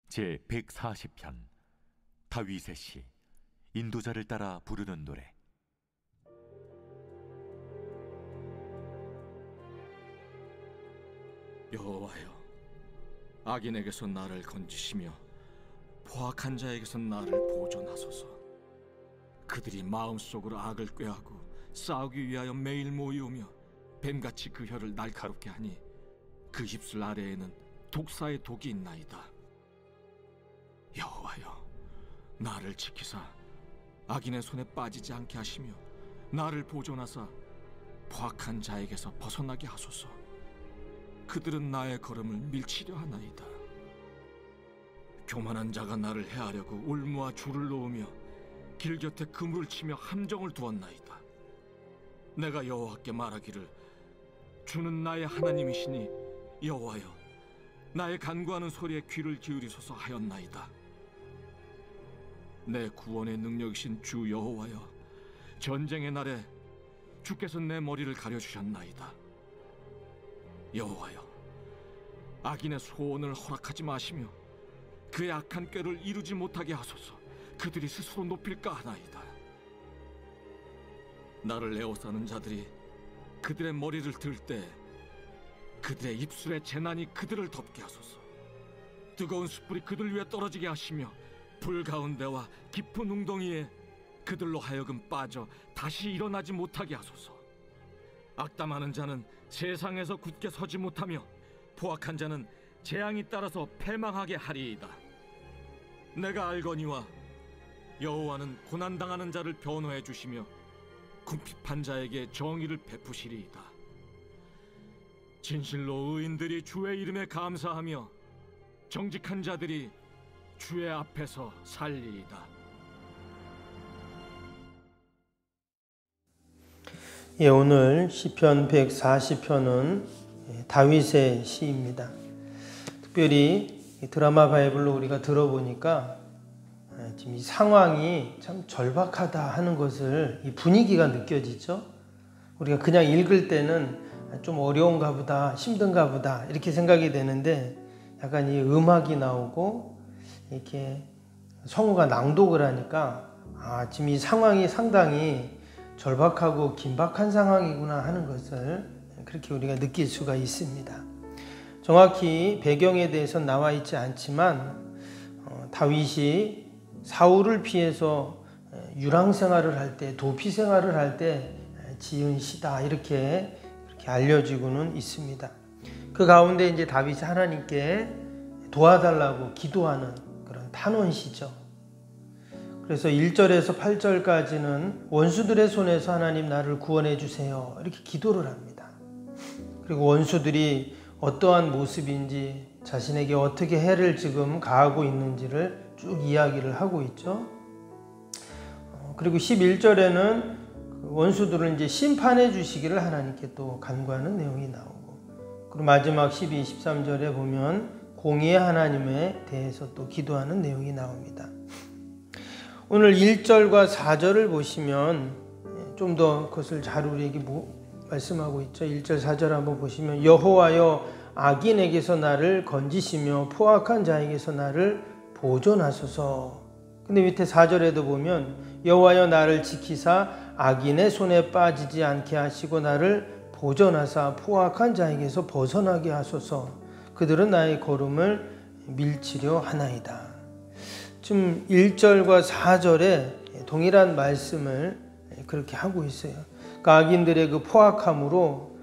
제 140편 다윗의 시. 인도자를 따라 부르는 노래. 여호와여, 악인에게서 나를 건지시며 포악한 자에게서 나를 보존하소서. 그들이 마음속으로 악을 꾀하고 싸우기 위하여 매일 모이오며 뱀같이 그 혀를 날카롭게 하니 그 입술 아래에는 독사의 독이 있나이다. 여호와여, 나를 지키사 악인의 손에 빠지지 않게 하시며 나를 보존하사 포악한 자에게서 벗어나게 하소서. 그들은 나의 걸음을 밀치려 하나이다. 교만한 자가 나를 해하려고 올무와 줄을 놓으며 길 곁에 그물을 치며 함정을 두었나이다. 내가 여호와께 말하기를 주는 나의 하나님이시니 여호와여, 나의 간구하는 소리에 귀를 기울이소서 하였나이다. 내 구원의 능력이신 주 여호와여, 전쟁의 날에 주께서 내 머리를 가려주셨나이다. 여호와여, 악인의 소원을 허락하지 마시며 그의 악한 꾀를 이루지 못하게 하소서. 그들이 스스로 높일까 하나이다. 나를 에워싸는 자들이 그들의 머리를 들 때 그들의 입술의 재난이 그들을 덮게 하소서. 뜨거운 숯불이 그들 위에 떨어지게 하시며 불 가운데와 깊은 웅덩이에 그들로 하여금 빠져 다시 일어나지 못하게 하소서. 악담하는 자는 세상에서 굳게 서지 못하며 포악한 자는 재앙이 따라서 패망하게 하리이다. 내가 알거니와 여호와는 고난당하는 자를 변호해 주시며 궁핍한 자에게 정의를 베푸시리이다. 진실로 의인들이 주의 이름에 감사하며 정직한 자들이 주의 앞에서 살리이다. 예, 오늘 시편 140편은 다윗의 시입니다. 특별히 드라마 바이블로 우리가 들어보니까 지금 이 상황이 참 절박하다 하는 것을, 이 분위기가 느껴지죠. 우리가 그냥 읽을 때는 좀 어려운가 보다, 힘든가 보다 이렇게 생각이 되는데, 약간 이 음악이 나오고 이렇게 성우가 낭독을 하니까 지금 이 상황이 상당히 절박하고 긴박한 상황이구나 하는 것을 그렇게 우리가 느낄 수가 있습니다. 정확히 배경에 대해서는 나와 있지 않지만 다윗이 사울을 피해서 유랑 생활을 할 때, 도피 생활을 할 때 지은 시다, 이렇게 알려지고는 있습니다. 그 가운데 이제 다윗이 하나님께 도와달라고 기도하는 그런 탄원시죠. 그래서 1절에서 8절까지는 원수들의 손에서 하나님 나를 구원해 주세요, 이렇게 기도를 합니다. 그리고 원수들이 어떠한 모습인지, 자신에게 어떻게 해를 지금 가하고 있는지를 쭉 이야기를 하고 있죠. 그리고 11절에는 원수들을 이제 심판해 주시기를 하나님께 또 간구하는 내용이 나오고, 그리고 마지막 12, 13절에 보면 공의의 하나님에 대해서 또 기도하는 내용이 나옵니다. 오늘 1절과 4절을 보시면 좀 더 그것을 잘 우리에게 말씀하고 있죠. 1절, 4절 한번 보시면 여호와여, 악인에게서 나를 건지시며 포악한 자에게서 나를 보존하소서. 근데 밑에 4절에도 보면 여호와여, 나를 지키사 악인의 손에 빠지지 않게 하시고 나를 보존하사 포악한 자에게서 벗어나게 하소서. 그들은 나의 걸음을 밀치려 하나이다. 지금 1절과 4절에 동일한 말씀을 그렇게 하고 있어요. 그러니까 악인들의 그 포악함으로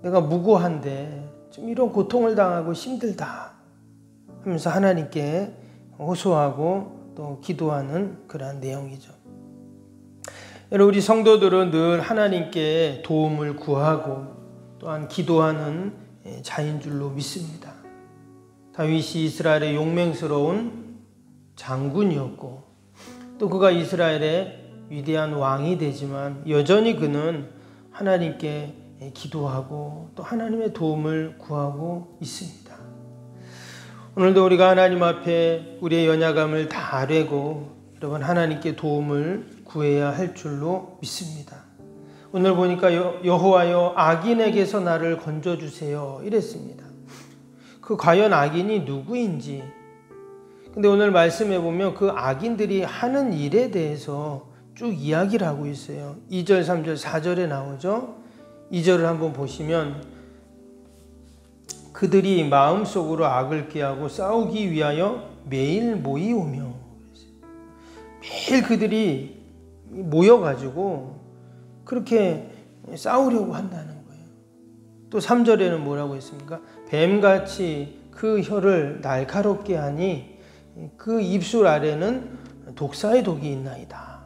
내가 무고한데 좀 이런 고통을 당하고 힘들다 하면서 하나님께 호소하고 또 기도하는 그러한 내용이죠. 여러분, 우리 성도들은 늘 하나님께 도움을 구하고 또한 기도하는 자인 줄로 믿습니다. 다윗이 이스라엘의 용맹스러운 장군이었고 또 그가 이스라엘의 위대한 왕이 되지만 여전히 그는 하나님께 기도하고 또 하나님의 도움을 구하고 있습니다. 오늘도 우리가 하나님 앞에 우리의 연약함을 다 아뢰고 여러분 하나님께 도움을 구해야 할 줄로 믿습니다. 오늘 보니까 여호와여, 악인에게서 나를 건져주세요 이랬습니다. 그 과연 악인이 누구인지, 근데 오늘 말씀해 보면 그 악인들이 하는 일에 대해서 쭉 이야기를 하고 있어요. 2절, 3절, 4절에 나오죠. 2절을 한번 보시면 그들이 마음속으로 악을 꾀하고 싸우기 위하여 매일 모이오며, 매일 그들이 모여가지고 그렇게 싸우려고 한다는 거예요. 또 3절에는 뭐라고 했습니까? 뱀같이 그 혀를 날카롭게 하니 그 입술 아래는 독사의 독이 있나이다.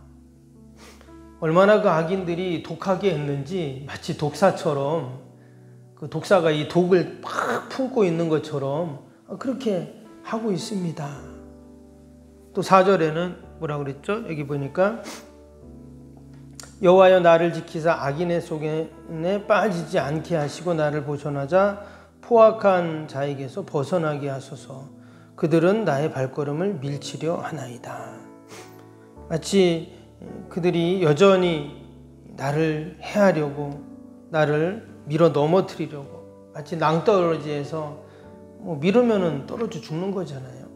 얼마나 그 악인들이 독하게 했는지 마치 독사처럼, 그 독사가 이 독을 팍 품고 있는 것처럼 그렇게 하고 있습니다. 또 4절에는 뭐라고 그랬죠? 여기 보니까 여호와여 나를 지키사 악인의 속에 빠지지 않게 하시고 나를 보존하자 포악한 자에게서 벗어나게 하소서. 그들은 나의 발걸음을 밀치려 하나이다. 마치 그들이 여전히 나를 해하려고, 나를 밀어 넘어뜨리려고, 마치 낭떠러지에서 밀으면 떨어져 죽는 거잖아요.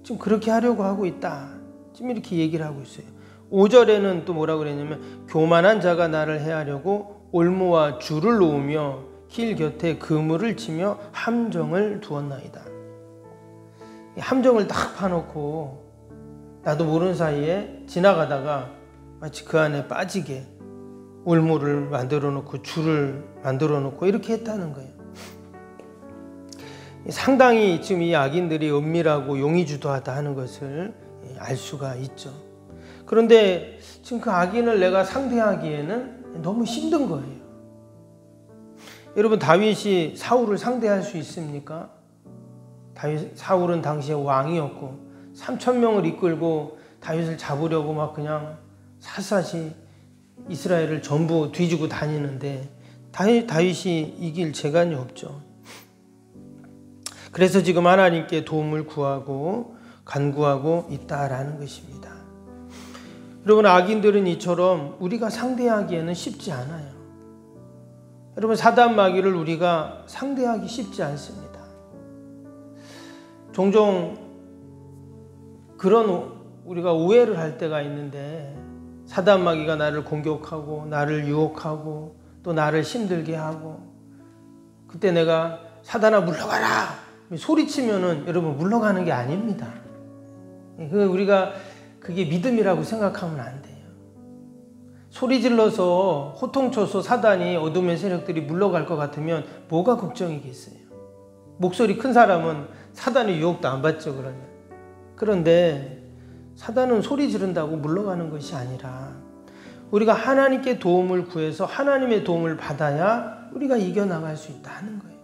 지금 그렇게 하려고 하고 있다. 지금 이렇게 얘기를 하고 있어요. 5절에는 또 뭐라고 그랬냐면 교만한 자가 나를 해하려고 올무와 줄을 놓으며 길 곁에 그물을 치며 함정을 두었나이다. 함정을 딱 파놓고 나도 모르는 사이에 지나가다가 마치 그 안에 빠지게 올무를 만들어 놓고 줄을 만들어 놓고 이렇게 했다는 거예요. 상당히 지금 이 악인들이 은밀하고 용의주도하다 하는 것을 알 수가 있죠. 그런데 지금 그 악인을 내가 상대하기에는 너무 힘든 거예요. 여러분, 다윗이 사울을 상대할 수 있습니까? 사울은 당시에 왕이었고 3,000명을 이끌고 다윗을 잡으려고 막 그냥 샅샅이 이스라엘을 전부 뒤지고 다니는데 다윗이 이길 재간이 없죠. 그래서 지금 하나님께 도움을 구하고 간구하고 있다라는 것입니다. 여러분, 악인들은 이처럼 우리가 상대하기에는 쉽지 않아요. 여러분, 사단 마귀를 우리가 상대하기 쉽지 않습니다. 종종 그런 우리가 오해를 할 때가 있는데, 사단 마귀가 나를 공격하고 나를 유혹하고 또 나를 힘들게 하고, 그때 내가 사단아 물러가라 소리치면은 여러분 물러가는 게 아닙니다. 우리가 그게 믿음이라고 생각하면 안 돼요. 소리 질러서 호통쳐서 사단이, 어둠의 세력들이 물러갈 것 같으면 뭐가 걱정이겠어요. 목소리 큰 사람은 사단의 유혹도 안 받죠. 그런데 사단은 소리 지른다고 물러가는 것이 아니라 우리가 하나님께 도움을 구해서 하나님의 도움을 받아야 우리가 이겨나갈 수 있다는 거예요.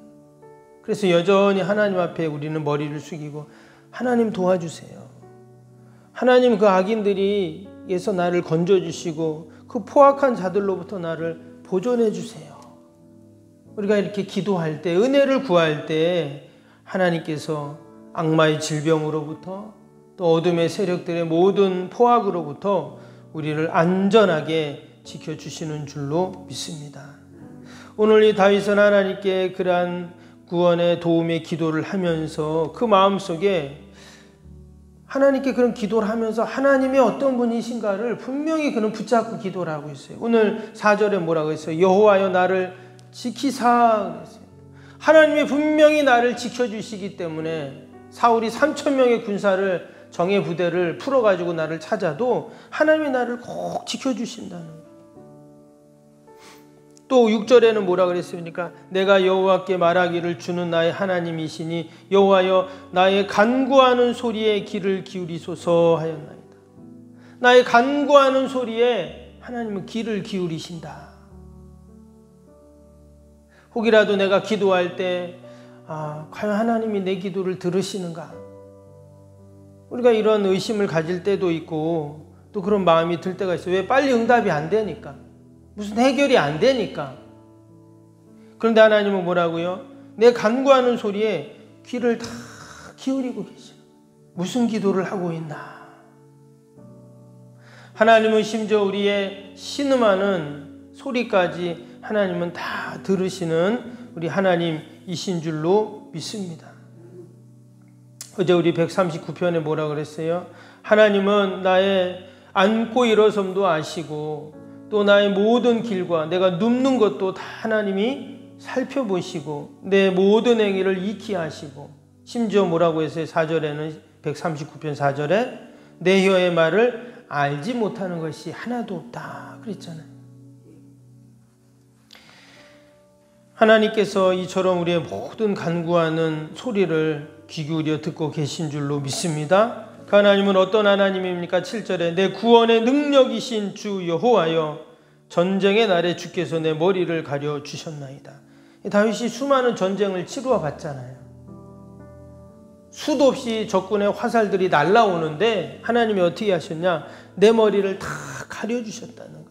그래서 여전히 하나님 앞에 우리는 머리를 숙이고 하나님 도와주세요. 하나님, 그 악인들이에서 나를 건져주시고 그 포악한 자들로부터 나를 보존해 주세요. 우리가 이렇게 기도할 때, 은혜를 구할 때 하나님께서 악마의 질병으로부터 또 어둠의 세력들의 모든 포악으로부터 우리를 안전하게 지켜주시는 줄로 믿습니다. 오늘 이 다윗은 하나님께 그러한 구원의 도움의 기도를 하면서 그 마음속에 하나님께 그런 기도를 하면서 하나님이 어떤 분이신가를 분명히 그는 붙잡고 기도를 하고 있어요. 오늘 4절에 뭐라고 했어요? 여호와여 나를 지키사 그랬어요. 하나님이 분명히 나를 지켜주시기 때문에 사울이 3,000명의 군사를, 정예 부대를 풀어가지고 나를 찾아도 하나님이 나를 꼭 지켜주신다는 거예요. 또 6절에는 뭐라 그랬습니까? 내가 여호와께 말하기를 주는 나의 하나님이시니 여호와여 나의 간구하는 소리에 귀를 기울이소서 하였나이다. 나의 간구하는 소리에 하나님은 귀를 기울이신다. 혹이라도 내가 기도할 때 과연 하나님이 내 기도를 들으시는가? 우리가 이런 의심을 가질 때도 있고 또 그런 마음이 들 때가 있어요. 왜? 빨리 응답이 안 되니까. 무슨 해결이 안 되니까. 그런데 하나님은 뭐라고요? 내 간구하는 소리에 귀를 다 기울이고 계셔. 무슨 기도를 하고 있나? 하나님은 심지어 우리의 신음하는 소리까지 하나님은 다 들으시는 우리 하나님이신 줄로 믿습니다. 어제 우리 139편에 뭐라 그랬어요? 하나님은 나의 앉고 일어섬도 아시고 또 나의 모든 길과 내가 눕는 것도 다 하나님이 살펴보시고 내 모든 행위를 익히 하시고 심지어 뭐라고 했어요? 4절에는 139편 4절에 내 혀의 말을 알지 못하는 것이 하나도 없다 그랬잖아요. 하나님께서 이처럼 우리의 모든 간구하는 소리를 귀 기울여 듣고 계신 줄로 믿습니다. 그 하나님은 어떤 하나님입니까? 7절에 내 구원의 능력이신 주 여호와여 전쟁의 날에 주께서 내 머리를 가려 주셨나이다. 다윗이 수많은 전쟁을 치루어 봤잖아요. 수도 없이 적군의 화살들이 날아오는데 하나님이 어떻게 하셨냐? 내 머리를 다 가려주셨다는 거예요.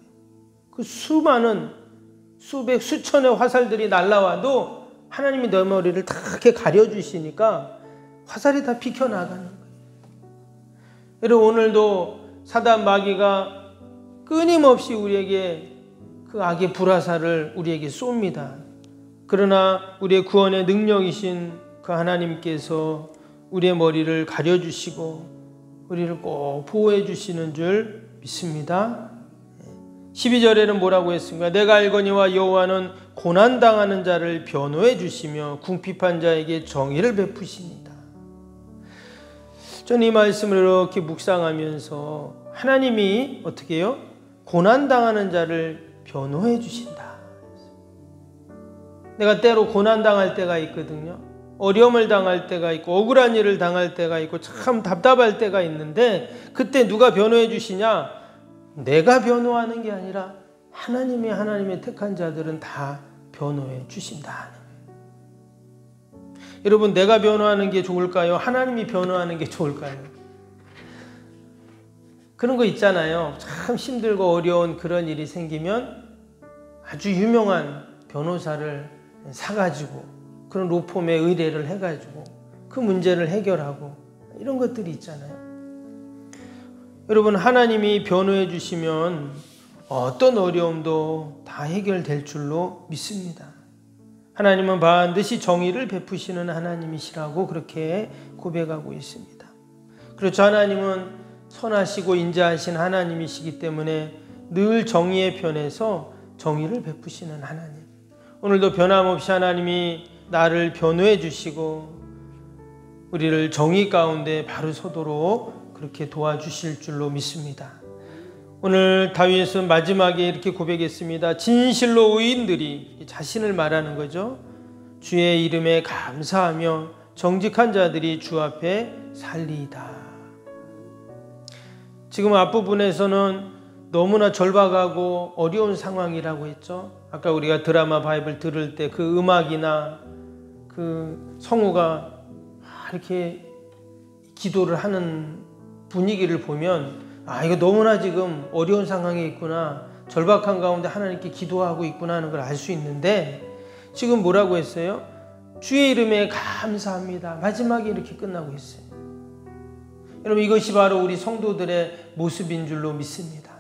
그 수많은 수백 수천의 화살들이 날아와도 하나님이 내 머리를 다 이렇게 가려주시니까 화살이 다 비켜나가는 거예요. 여러분 오늘도 사단 마귀가 끊임없이 우리에게 그 악의 불화살을 우리에게 쏩니다. 그러나 우리의 구원의 능력이신 그 하나님께서 우리의 머리를 가려주시고 우리를 꼭 보호해 주시는 줄 믿습니다. 12절에는 뭐라고 했습니까? 내가 알거니와 여호와는 고난당하는 자를 변호해 주시며 궁핍한 자에게 정의를 베푸십니다. 저는 이 말씀을 이렇게 묵상하면서 하나님이 어떻게 해요? 고난당하는 자를 변호해 주신다. 내가 때로 고난당할 때가 있거든요. 어려움을 당할 때가 있고 억울한 일을 당할 때가 있고 참 답답할 때가 있는데 그때 누가 변호해 주시냐? 내가 변호하는 게 아니라 하나님의 택한 자들은 다 변호해 주신다. 여러분 내가 변호하는 게 좋을까요? 하나님이 변호하는 게 좋을까요? 그런 거 있잖아요. 참 힘들고 어려운 그런 일이 생기면 아주 유명한 변호사를 사가지고 그런 로펌에 의뢰를 해가지고 그 문제를 해결하고 이런 것들이 있잖아요. 여러분 하나님이 변호해 주시면 어떤 어려움도 다 해결될 줄로 믿습니다. 하나님은 반드시 정의를 베푸시는 하나님이시라고 그렇게 고백하고 있습니다. 그렇죠. 하나님은 선하시고 인자하신 하나님이시기 때문에 늘 정의의 편에서 정의를 베푸시는 하나님. 오늘도 변함없이 하나님이 나를 변호해 주시고 우리를 정의 가운데 바로 서도록 그렇게 도와주실 줄로 믿습니다. 오늘 다윗은 마지막에 이렇게 고백했습니다. 진실로 의인들이 자신을 말하는 거죠. 주의 이름에 감사하며 정직한 자들이 주 앞에 살리이다. 지금 앞부분에서는 너무나 절박하고 어려운 상황이라고 했죠. 아까 우리가 드라마 바이블 들을 때 그 음악이나 그 성우가 이렇게 기도를 하는 분위기를 보면 이거 너무나 지금 어려운 상황에 있구나, 절박한 가운데 하나님께 기도하고 있구나 하는 걸 알 수 있는데 지금 뭐라고 했어요? 주의 이름에 감사합니다. 마지막에 이렇게 끝나고 있어요. 여러분 이것이 바로 우리 성도들의 모습인 줄로 믿습니다.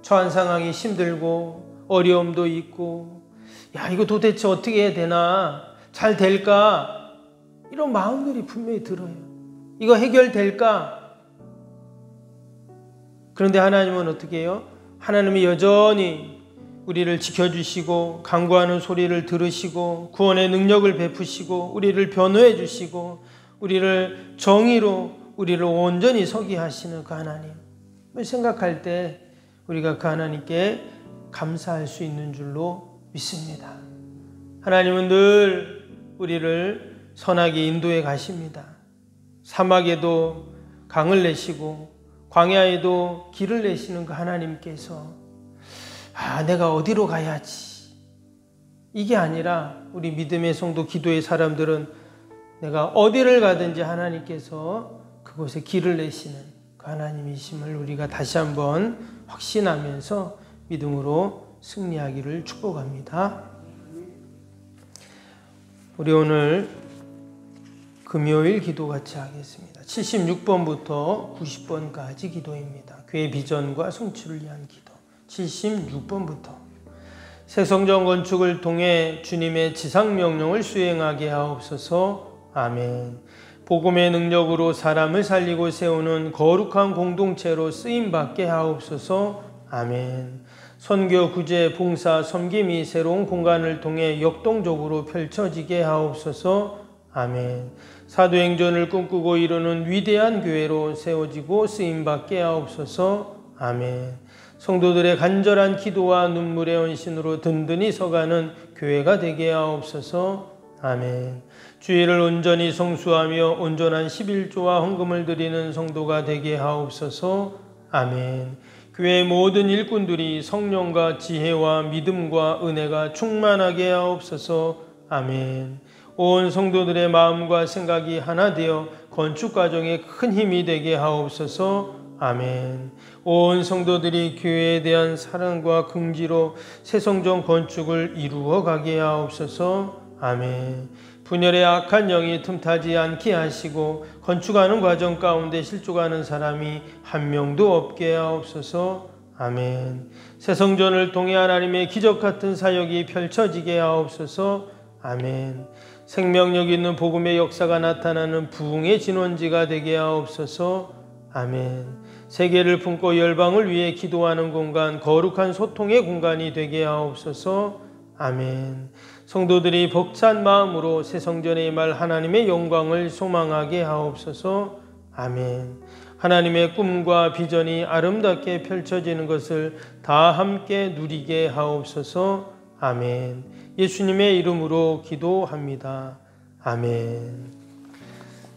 처한 상황이 힘들고 어려움도 있고 이거 도대체 어떻게 해야 되나, 잘 될까, 이런 마음들이 분명히 들어요. 이거 해결될까? 그런데 하나님은 어떻게 해요? 하나님이 여전히 우리를 지켜주시고 간구하는 소리를 들으시고 구원의 능력을 베푸시고 우리를 변호해 주시고 우리를 정의로 우리를 온전히 서게 하시는 그 하나님을 생각할 때 우리가 그 하나님께 감사할 수 있는 줄로 믿습니다. 하나님은 늘 우리를 선하게 인도해 가십니다. 사막에도 강을 내시고 광야에도 길을 내시는 그 하나님께서 내가 어디로 가야지, 이게 아니라 우리 믿음의 성도 기도의 사람들은 내가 어디를 가든지 하나님께서 그곳에 길을 내시는 그 하나님이심을 우리가 다시 한번 확신하면서 믿음으로 승리하기를 축복합니다. 우리 오늘 금요일 기도 같이 하겠습니다. 76번부터 90번까지 기도입니다. 교회 비전과 성취를 위한 기도. 76번부터 새 성전 건축을 통해 주님의 지상 명령을 수행하게 하옵소서. 아멘. 복음의 능력으로 사람을 살리고 세우는 거룩한 공동체로 쓰임받게 하옵소서. 아멘. 선교, 구제, 봉사, 섬김이 새로운 공간을 통해 역동적으로 펼쳐지게 하옵소서. 아멘. 사도행전을 꿈꾸고 이루는 위대한 교회로 세워지고 쓰임받게 하옵소서. 아멘. 성도들의 간절한 기도와 눈물의 헌신으로 든든히 서가는 교회가 되게 하옵소서. 아멘. 주일을 온전히 성수하며 온전한 11조와 헌금을 드리는 성도가 되게 하옵소서. 아멘. 교회의 모든 일꾼들이 성령과 지혜와 믿음과 은혜가 충만하게 하옵소서. 아멘. 온 성도들의 마음과 생각이 하나 되어 건축 과정에 큰 힘이 되게 하옵소서. 아멘. 온 성도들이 교회에 대한 사랑과 긍지로 새성전 건축을 이루어 가게 하옵소서. 아멘. 분열의 악한 영이 틈타지 않게 하시고 건축하는 과정 가운데 실족하는 사람이 한 명도 없게 하옵소서. 아멘. 새성전을 통해 하나님의 기적 같은 사역이 펼쳐지게 하옵소서. 아멘. 생명력 있는 복음의 역사가 나타나는 부흥의 진원지가 되게 하옵소서. 아멘. 세계를 품고 열방을 위해 기도하는 공간, 거룩한 소통의 공간이 되게 하옵소서. 아멘. 성도들이 벅찬 마음으로 새 성전에 임할 하나님의 영광을 소망하게 하옵소서. 아멘. 하나님의 꿈과 비전이 아름답게 펼쳐지는 것을 다 함께 누리게 하옵소서. 아멘. 예수님의 이름으로 기도합니다. 아멘.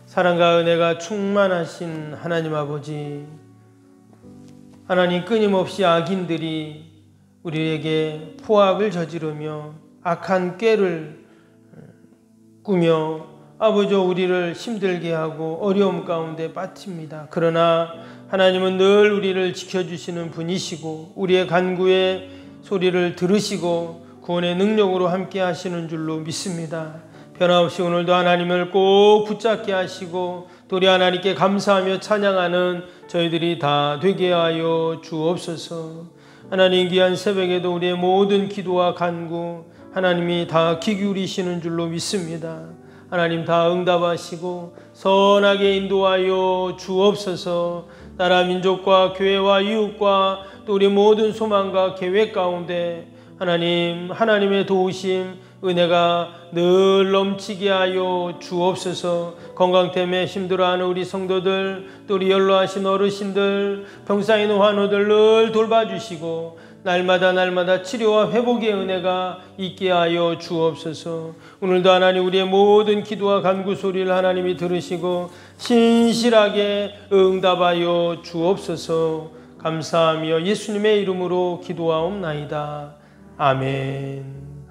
사랑과 은혜가 충만하신 하나님 아버지, 하나님, 끊임없이 악인들이 우리에게 포악을 저지르며 악한 꾀를 꾸며 아버지 우리를 힘들게 하고 어려움 가운데 빠집니다. 그러나 하나님은 늘 우리를 지켜주시는 분이시고 우리의 간구의 소리를 들으시고 구원의 능력으로 함께 하시는 줄로 믿습니다. 변함없이 오늘도 하나님을 꼭 붙잡게 하시고 또 우리 하나님께 감사하며 찬양하는 저희들이 다 되게 하여 주옵소서. 하나님, 귀한 새벽에도 우리의 모든 기도와 간구 하나님이 다 귀 기울이시는 줄로 믿습니다. 하나님 다 응답하시고 선하게 인도하여 주옵소서. 나라 민족과 교회와 이웃과 또 우리 모든 소망과 계획 가운데 하나님, 하나님의 도우심, 은혜가 늘 넘치게 하여 주옵소서. 건강 때문에 힘들어하는 우리 성도들, 또 우리 연로하신 어르신들, 병상에 있는 환우들 늘 돌봐주시고 날마다 치료와 회복의 은혜가 있게 하여 주옵소서. 오늘도 하나님 우리의 모든 기도와 간구 소리를 하나님이 들으시고 신실하게 응답하여 주옵소서. 감사하며 예수님의 이름으로 기도하옵나이다. 아멘.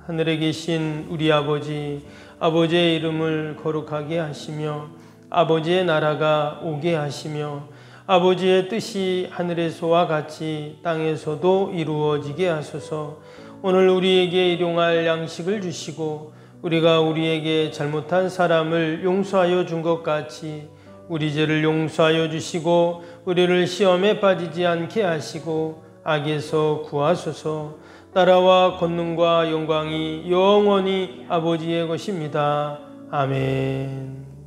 하늘에 계신 우리 아버지, 아버지의 이름을 거룩하게 하시며 아버지의 나라가 오게 하시며 아버지의 뜻이 하늘에서와 같이 땅에서도 이루어지게 하소서. 오늘 우리에게 일용할 양식을 주시고 우리가 우리에게 잘못한 사람을 용서하여 준 것 같이 우리 죄를 용서하여 주시고 우리를 시험에 빠지지 않게 하시고 악에서 구하소서. 나라와 권능과 영광이 영원히 아버지의 것입니다. 아멘.